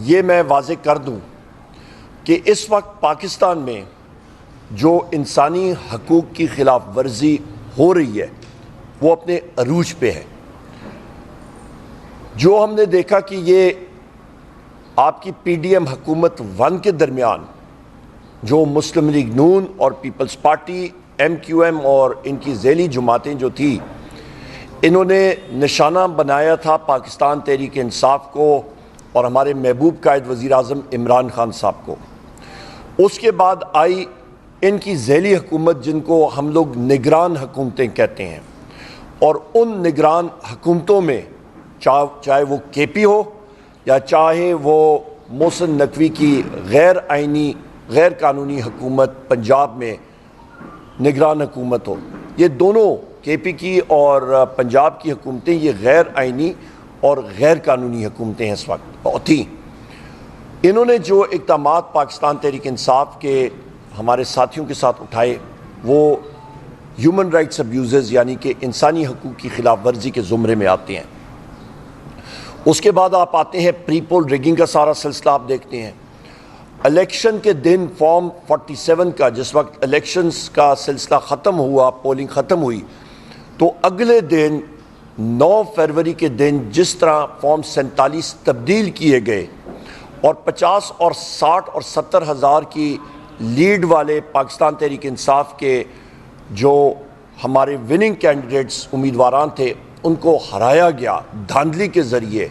یہ میں واضح کر دوں کہ اس وقت پاکستان میں جو انسانی حقوق کی خلاف ورزی ہو رہی ہے وہ اپنے عروج پہ ہے. جو ہم نے دیکھا کہ یہ آپ کی پی ڈی ایم حکومت 1 کے درمیان جو مسلم لیگ نون اور Peoples Party M Q M اور ان کی ذیلی جماعتیں جو تھی، انہوں نے نشانہ بنایا تھا پاکستان تحریک انصاف کو اور ہمارے محبوب قائد وزیر اعظم عمران خان صاحب کو. اس کے بعد آئی ان کی ذیلی حکومت جن کو ہم لوگ نگران حکومتیں کہتے ہیں، اور ان نگران حکومتوں میں چاہے وہ کے پی ہو یا چاہے وہ محسن نقوی کی غیر آئینی غیر قانونی حکومت پنجاب میں نگران حکومت ہو، یہ دونوں کے پی کی اور پنجاب کی حکومتیں یہ غیر آئینی اور غیر قانونی حکومتیں اس وقت تھیں. انہوں نے جو اقدامات پاکستان تحریک انصاف کے ہمارے ساتھیوں کے ساتھ اٹھائے وہ ہیومن رائٹس ابیوزز یعنی کہ انسانی حقوق کی خلاف ورزی کے زمرے میں آتے ہیں. اس کے بعد آپ آتے ہیں پری پول ریگنگ کا سارا سلسلہ آپ دیکھتے ہیں. الیکشن کے دن فارم 47 کا جس وقت الیکشنز کا سلسلہ ختم ہوا، پولنگ ختم ہوئی، تو اگلے دن 9 فروری کے دن جس طرح فارم 47 تبدیل کیے گئے اور 50 اور 60 اور 70 ہزار کی لیڈ والے پاکستان تحریک انصاف کے جو ہمارے وننگ کینڈیڈیٹس امیدواران تھے ان کو ہرایا گیا دھاندلی کے ذریعے،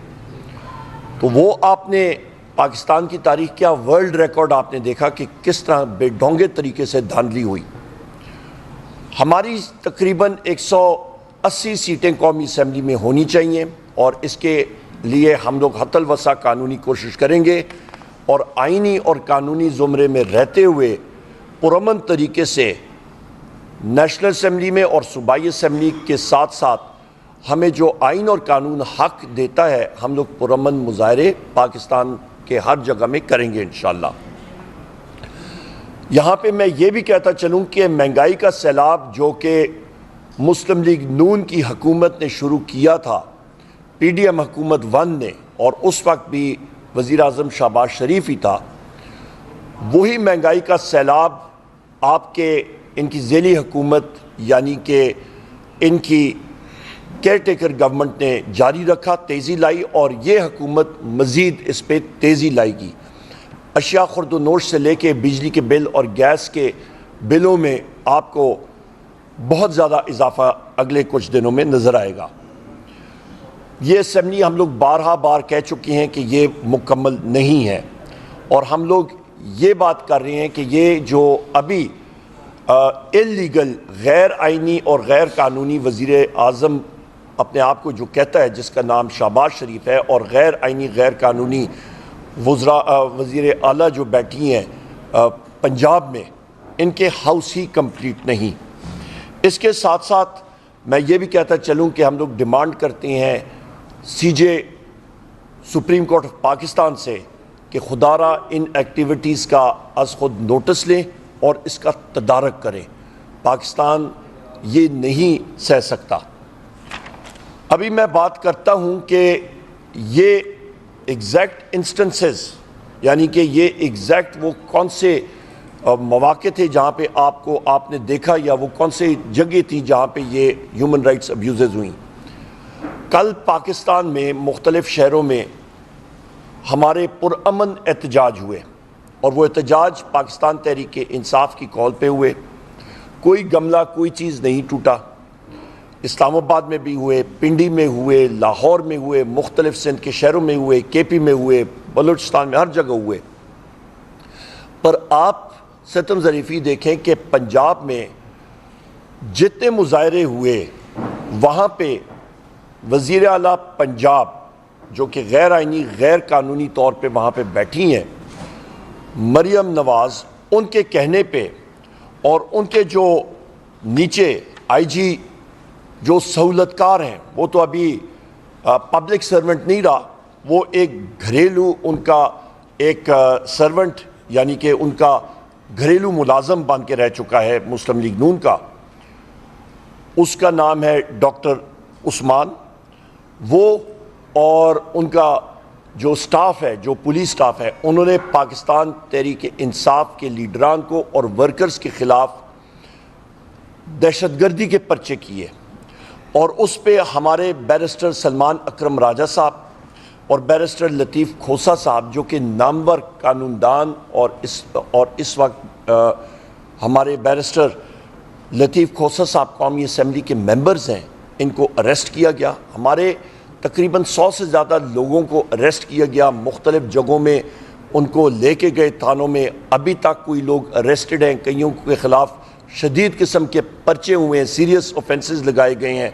تو وہ آپ نے پاکستان کی تاریخ کیا ورلڈ ریکارڈ آپ نے دیکھا کہ کس طرح بے ڈھونگے طریقے سے دھاندلی ہوئی. ہماری تقریباً 180 سیٹیں قومی اسمبلی میں ہونی چاہیے اور اس کے لیے ہم لوگ حتی الوسع قانونی کوشش کریں گے اور آئینی اور قانونی زمرے میں رہتے ہوئے پرامن طریقے سے نیشنل اسمبلی میں اور صوبائی اسمبلی کے ساتھ ساتھ ہمیں جو آئین اور قانون حق دیتا ہے ہم لوگ پرامن مظاہرے پاکستان کے ہر جگہ میں کریں گے انشاءاللہ. یہاں پہ میں یہ بھی کہتا چلوں کہ مہنگائی کا سیلاب جو کہ مسلم لیگ نون کی حکومت نے شروع کیا تھا، پی ڈی ایم حکومت 1 نے، اور اس وقت بھی وزیر اعظم شہباز شریف ہی تھا، وہی مہنگائی کا سیلاب آپ کے ان کی ذیلی حکومت یعنی کہ ان کی کیئر ٹیکر گورنمنٹ نے جاری رکھا، تیزی لائی، اور یہ حکومت مزید اس پہ تیزی لائے گی. اشیاء خرد و نوش سے لے کے بجلی کے بل اور گیس کے بلوں میں آپ کو بہت زیادہ اضافہ اگلے کچھ دنوں میں نظر آئے گا. یہ اسمبلی ہم لوگ بارہا بار کہہ چکے ہیں کہ یہ مکمل نہیں ہے، اور ہم لوگ یہ بات کر رہے ہیں کہ یہ جو ابھی اللیگل غیر آئینی اور غیر قانونی وزیر اعظم اپنے آپ کو جو کہتا ہے جس کا نام شہباز شریف ہے، اور غیر آئینی غیر قانونی وزیر اعلیٰ جو بیٹھی ہیں پنجاب میں، ان کے ہاؤس ہی کمپلیٹ نہیں. اس کے ساتھ ساتھ میں یہ بھی کہتا چلوں کہ ہم لوگ ڈیمانڈ کرتے ہیں سی جے سپریم کورٹ آف پاکستان سے کہ خدا را ان ایکٹیویٹیز کا از خود نوٹس لیں اور اس کا تدارک کریں. پاکستان یہ نہیں سہ سکتا. ابھی میں بات کرتا ہوں کہ یہ ایگزیکٹ انسٹنسز یعنی کہ یہ ایگزیکٹ وہ کون سے مواقع تھے جہاں پہ آپ نے دیکھا، یا وہ کون سے جگہ تھی جہاں پہ یہ ہیومن رائٹس ابیوزز ہوئیں. کل پاکستان میں مختلف شہروں میں ہمارے پرامن احتجاج ہوئے، اور وہ احتجاج پاکستان تحریک انصاف کی کال پہ ہوئے. کوئی گملہ کوئی چیز نہیں ٹوٹا. اسلام آباد میں بھی ہوئے، پنڈی میں ہوئے، لاہور میں ہوئے، مختلف سندھ کے شہروں میں ہوئے، کے پی میں ہوئے، بلوچستان میں، ہر جگہ ہوئے. پر آپ ستم ظریفی دیکھیں کہ پنجاب میں جتنے مظاہرے ہوئے وہاں پہ وزیر اعلیٰ پنجاب جو کہ غیر آئینی غیر قانونی طور پہ وہاں پہ بیٹھی ہیں، مریم نواز، ان کے کہنے پہ اور ان کے جو نیچے آئی جی جو سہولت کار ہیں، وہ تو ابھی پبلک سرونٹ نہیں رہا، وہ ایک گھریلو ان کا ایک سرونٹ یعنی کہ ان کا گھریلو ملازم بن کے رہ چکا ہے مسلم لیگ نون کا. اس کا نام ہے ڈاکٹر عثمان. وہ اور ان کا جو سٹاف ہے، جو پولیس سٹاف ہے، انہوں نے پاکستان تحریک انصاف کے لیڈران کو اور ورکرز کے خلاف دہشت گردی کے پرچے کیے، اور اس پہ ہمارے بیرسٹر سلمان اکرم راجہ صاحب اور بیرسٹر لطیف کھوسا صاحب، جو کہ نامور قانون دان اور اس وقت ہمارے بیرسٹر لطیف کھوسا صاحب قومی اسمبلی کے ممبرز ہیں، ان کو اریسٹ کیا گیا۔ ہمارے تقریباً 100 سے زیادہ لوگوں کو اریسٹ کیا گیا، مختلف جگہوں میں ان کو لے کے گئے تھانوں میں۔ ابھی تک کوئی لوگ اریسٹڈ ہیں، کئیوں کے خلاف شدید قسم کے پرچے ہوئے ہیں، سیریس اوفینسز لگائے گئے ہیں،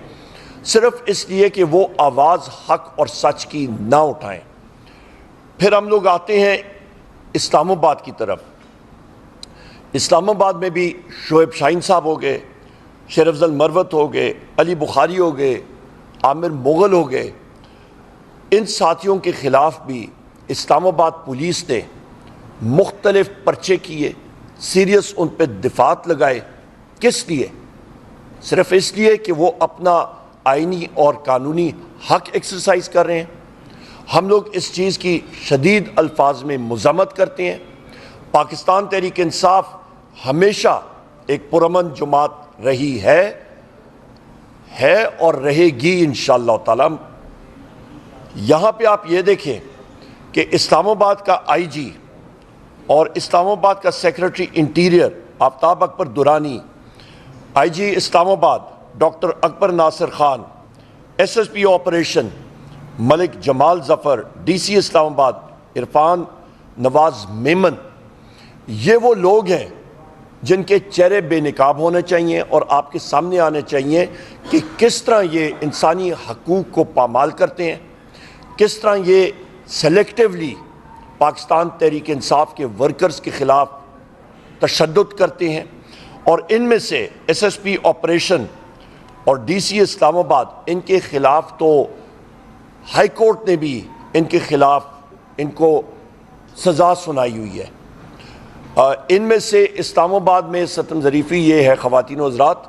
صرف اس لیے کہ وہ آواز حق اور سچ کی نہ اٹھائیں۔ پھر ہم لوگ آتے ہیں اسلام آباد کی طرف۔ اسلام آباد میں بھی شعیب شاہین صاحب ہو گئے، شیر افضل مروت ہو گئے، علی بخاری ہو گئے، عامر مغل ہو گئے۔ ان ساتھیوں کے خلاف بھی اسلام آباد پولیس نے مختلف پرچے کیے، سیریس ان پہ دفعات لگائے۔ کس لیے؟ صرف اس لیے کہ وہ اپنا آئینی اور قانونی حق ایکسرسائز کر رہے ہیں۔ ہم لوگ اس چیز کی شدید الفاظ میں مذمت کرتے ہیں۔ پاکستان تحریک انصاف ہمیشہ ایک پرامن جماعت رہی ہے اور رہے گی انشاءاللہ تعالی۔ یہاں پہ آپ یہ دیکھیں کہ اسلام آباد کا آئی جی اور اسلام آباد کا secretary interior Aftab Akbar Durrani, I G Islamabad doctor Akbar Nasir Khan, S S P operation Malik Jamal Zafar, D C Islamabad Irfan نواز میمن، یہ وہ لوگ ہیں جن کے چہرے بے نقاب ہونے چاہیے اور آپ کے سامنے آنے چاہیے کہ کس طرح یہ انسانی حقوق کو پامال کرتے ہیں، کس طرح یہ سلیکٹیولی پاکستان تحریک انصاف کے ورکرز کے خلاف تشدد کرتے ہیں۔ اور ان میں سے ایس ایس پی آپریشن اور ڈی سی اسلام آباد، ان کے خلاف تو ہائی کورٹ نے بھی ان کے خلاف ان کو سزا سنائی ہوئی ہے۔ ان میں سے اسلام آباد میں ستم ظریفی یہ ہے خواتین و حضرات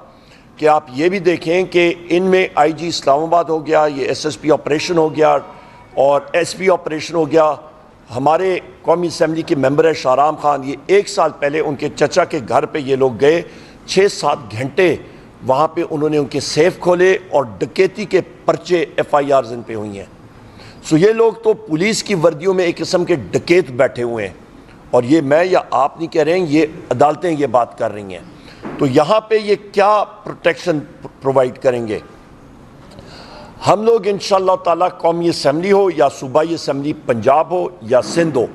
کہ آپ یہ بھی دیکھیں کہ ان میں آئی جی اسلام آباد ہو گیا، یہ ایس ایس پی آپریشن ہو گیا اور ایس پی آپریشن ہو گیا۔ ہمارے قومی اسمبلی کے ممبر ہے شاہرام خان، یہ 1 سال پہلے ان کے چچا کے گھر پہ یہ لوگ گئے، 6-7 گھنٹے وہاں پہ انہوں نے ان کے سیف کھولے اور ڈکیتی کے پرچے ایف آئی آرز ان پہ ہوئی ہیں۔ سو یہ لوگ تو پولیس کی وردیوں میں ایک قسم کے ڈکیت بیٹھے ہوئے ہیں، اور یہ میں یا آپ نہیں کہہ رہے ہیں، یہ عدالتیں یہ بات کر رہی ہیں۔ تو یہاں پہ یہ کیا پروٹیکشن پرووائڈ کریں گے؟ ہم لوگ انشاءاللہ تعالیٰ قومی اسمبلی ہو یا صوبائی اسمبلی پنجاب ہو یا سندھ ہو،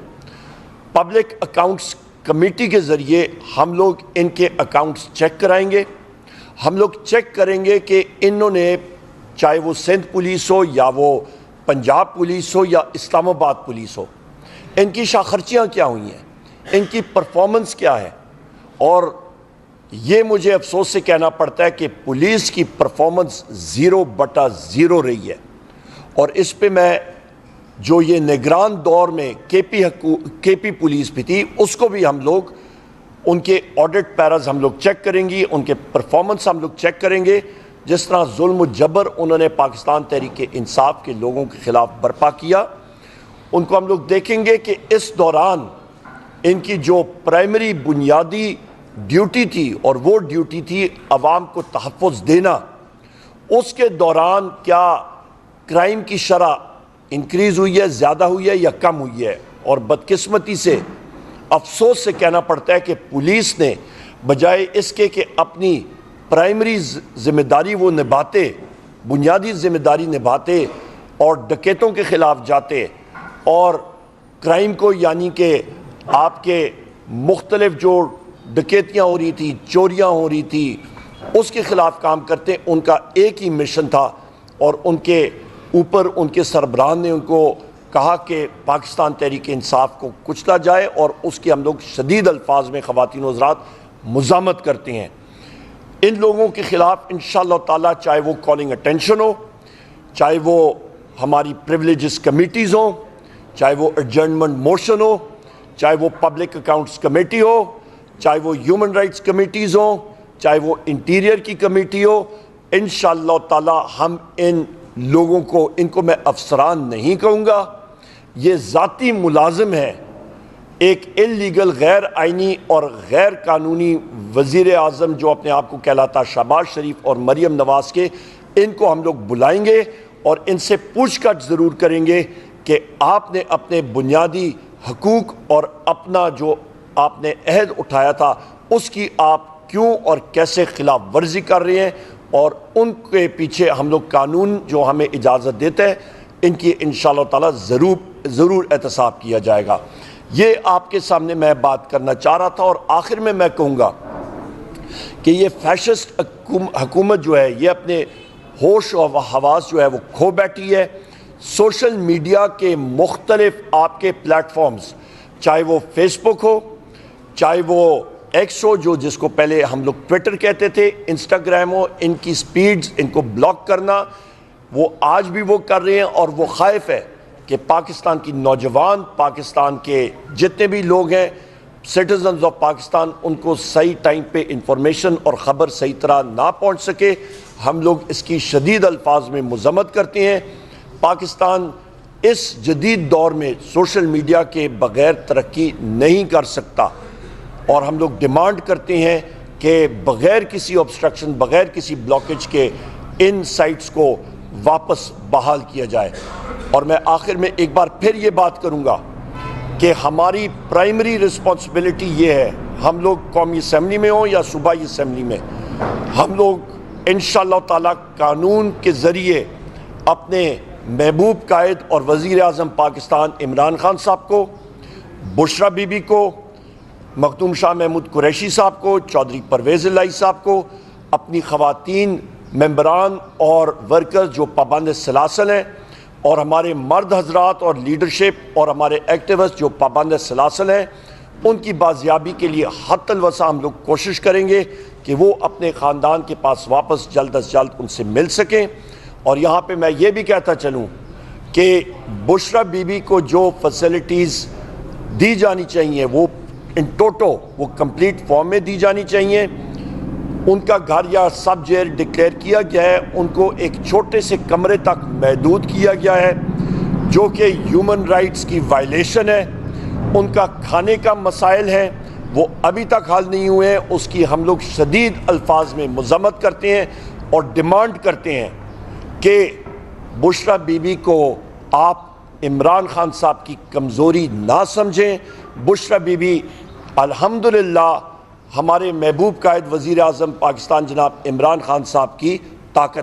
پبلک اکاؤنٹس کمیٹی کے ذریعے ہم لوگ ان کے اکاؤنٹس چیک کرائیں گے۔ ہم لوگ چیک کریں گے کہ انہوں نے، چاہے وہ سندھ پولیس ہو یا وہ پنجاب پولیس ہو یا اسلام آباد پولیس ہو، ان کی شاخرچیاں کیا ہوئی ہیں، ان کی پرفارمنس کیا ہے۔ اور یہ مجھے افسوس سے کہنا پڑتا ہے کہ پولیس کی پرفارمنس 0/0 رہی ہے، اور اس پہ میں جو یہ نگران دور میں کے پی پولیس بھی تھی، اس کو بھی ہم لوگ ان کے آڈٹ پیراز ہم لوگ چیک کریں گے، ان کے پرفارمنس ہم لوگ چیک کریں گے۔ جس طرح ظلم و جبر انہوں نے پاکستان تحریک انصاف کے لوگوں کے خلاف برپا کیا، ان کو ہم لوگ دیکھیں گے کہ اس دوران ان کی جو پرائمری بنیادی ڈیوٹی تھی، اور وہ ڈیوٹی تھی عوام کو تحفظ دینا، اس کے دوران کیا کرائم کی شرح انکریز ہوئی ہے، زیادہ ہوئی ہے یا کم ہوئی ہے۔ اور بدقسمتی سے افسوس سے کہنا پڑتا ہے کہ پولیس نے بجائے اس کے کہ اپنی پرائمری ذمہ داری وہ نبھاتے، بنیادی ذمہ داری نبھاتے اور ڈکیتوں کے خلاف جاتے اور کرائم کو، یعنی کہ آپ کے مختلف جو ڈکیتیاں ہو رہی تھی، چوریاں ہو رہی تھی، اس کے خلاف کام کرتے، ان کا ایک ہی مشن تھا، اور ان کے اوپر ان کے سربراہ نے ان کو کہا کہ پاکستان تحریک انصاف کو کچلا جائے، اور اس کی ہم لوگ شدید الفاظ میں خواتین و حضرات مذمت کرتے ہیں۔ ان لوگوں کے خلاف انشاءاللہ تعالیٰ، چاہے وہ کالنگ اٹینشن ہو، چاہے وہ ہماری پریولیجز کمیٹیز ہوں، چاہے وہ ایڈجرنمنٹ موشن ہو، چاہے وہ پبلک اکاؤنٹس کمیٹی ہو، چاہے وہ ہیومن رائٹس کمیٹیز ہوں، چاہے وہ انٹیریئر کی کمیٹی ہو، انشاءاللہ تعالی ہم ان لوگوں کو، ان کو میں افسران نہیں کہوں گا، یہ ذاتی ملازم ہے ایک انلیگل غیر آئینی اور غیر قانونی وزیر اعظم جو اپنے آپ کو کہلاتا شہباز شریف اور مریم نواز کے، ان کو ہم لوگ بلائیں گے اور ان سے پوچھ گچھ ضرور کریں گے کہ آپ نے اپنے بنیادی حقوق اور اپنا جو آپ نے عہد اٹھایا تھا اس کی آپ کیوں اور کیسے خلاف ورزی کر رہے ہیں، اور ان کے پیچھے ہم لوگ قانون جو ہمیں اجازت دیتے ہیں ان کی انشاءاللہ تعالی ضرور احتساب کیا جائے گا۔ یہ آپ کے سامنے میں بات کرنا چاہ رہا تھا، اور آخر میں کہوں گا کہ یہ فیشسٹ حکومت جو ہے یہ اپنے ہوش و حواس جو ہے وہ کھو بیٹھی ہے۔ سوشل میڈیا کے مختلف آپ کے پلیٹ فارمز، چاہے وہ فیس بک ہو، چاہے وہ ایکس ہو جس کو پہلے ہم لوگ ٹویٹر کہتے تھے، انسٹاگرام ہو، ان کی سپیڈز، ان کو بلاک کرنا وہ آج بھی وہ کر رہے ہیں، اور وہ خائف ہے کہ پاکستان کی نوجوان، پاکستان کے جتنے بھی لوگ ہیں سٹیزنز آف پاکستان، ان کو صحیح ٹائم پہ انفارمیشن اور خبر صحیح طرح نہ پہنچ سکے۔ ہم لوگ اس کی شدید الفاظ میں مذمت کرتے ہیں۔ پاکستان اس جدید دور میں سوشل میڈیا کے بغیر ترقی نہیں کر سکتا، اور ہم لوگ ڈیمانڈ کرتے ہیں کہ بغیر کسی obstruction، بغیر کسی بلاکیج کے ان سائٹس کو واپس بحال کیا جائے۔ اور میں آخر میں ایک بار پھر یہ بات کروں گا کہ ہماری پرائمری رسپانسبلٹی یہ ہے، ہم لوگ قومی اسمبلی میں ہوں یا صوبائی اسمبلی میں، ہم لوگ انشاءاللہ تعالی قانون کے ذریعے اپنے محبوب قائد اور وزیر اعظم پاکستان عمران خان صاحب کو، بشرا بی بی کو، مخدوم شاہ محمود قریشی صاحب کو، چودھری پرویز الہی صاحب کو، اپنی خواتین ممبران اور ورکرز جو پابند سلاسل ہیں، اور ہمارے مرد حضرات اور لیڈرشپ اور ہمارے ایکٹیوسٹ جو پابند سلاسل ہیں، ان کی بازیابی کے لیے حتی الوسع ہم لوگ کوشش کریں گے کہ وہ اپنے خاندان کے پاس واپس جلد از جلد ان سے مل سکیں۔ اور یہاں پہ میں یہ بھی کہتا چلوں کہ بشرا بی بی کو جو فیسلٹیز دی جانی چاہیے وہ ان ٹوٹو وہ کمپلیٹ فارم میں دی جانی چاہیے۔ ان کا گھر یا سب جیل ڈکلیئر کیا گیا ہے، ان کو ایک چھوٹے سے کمرے تک محدود کیا گیا ہے جو کہ ہیومن رائٹس کی وائلیشن ہے۔ ان کا کھانے کا مسائل ہیں وہ ابھی تک حل نہیں ہوئے ہیں، اس کی ہم لوگ شدید الفاظ میں مذمت کرتے ہیں اور ڈیمانڈ کرتے ہیں کہ بشرا بی بی کو آپ عمران خان صاحب کی کمزوری نہ سمجھیں۔ بشرا بی بی الحمدللہ ہمارے محبوب قائد وزیر اعظم پاکستان جناب عمران خان صاحب کی طاقت ہے۔